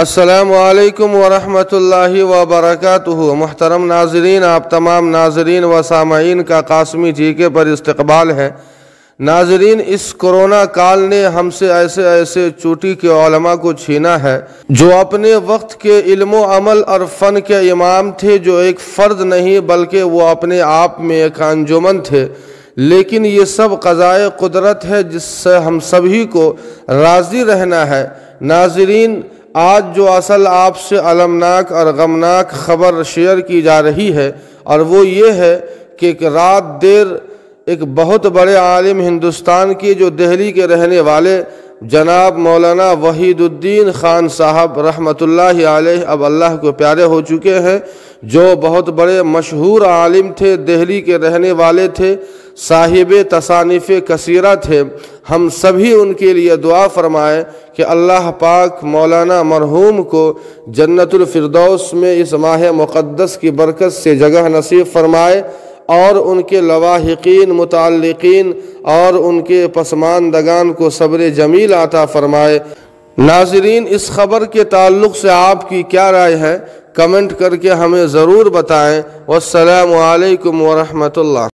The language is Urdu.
السلام علیکم ورحمۃ اللہ وبرکاتہ۔ محترم ناظرین، آپ تمام ناظرین و سامعین کا قاسمی جی کے پر استقبال ہے۔ ناظرین، اس کرونا کال نے ہم سے ایسے چوٹی کے علماء کو چھینا ہے جو اپنے وقت کے علم و عمل اور فن کے امام تھے، جو ایک فرد نہیں بلکہ وہ اپنے آپ میں ایک انجمن تھے۔ لیکن یہ سب قضائے قدرت ہے جس سے ہم سبھی کو راضی رہنا ہے۔ ناظرین، آج جو اصل آپ سے المناک اور غمناک خبر شیئر کی جا رہی ہے، اور وہ یہ ہے کہ ایک رات دیر ایک بہت بڑے عالم ہندوستان کی، جو دہلی کے رہنے والے جناب مولانا وحید الدین خان صاحب رحمۃ اللہ علیہ اب اللہ کو پیارے ہو چکے ہیں، جو بہت بڑے مشہور عالم تھے، دہلی کے رہنے والے تھے، صاحب تصانیف کثیرہ تھے۔ ہم سبھی ان کے لیے دعا فرمائے کہ اللہ پاک مولانا مرحوم کو جنت الفردوس میں اس ماہ مقدس کی برکت سے جگہ نصیب فرمائے، اور ان کے لواحقین، متعلقین اور ان کے پسماندگان کو صبر جمیل عطا فرمائے۔ ناظرین، اس خبر کے تعلق سے آپ کی کیا رائے ہے؟ کمنٹ کر کے ہمیں ضرور بتائیں۔ والسلام علیکم ورحمۃ اللہ۔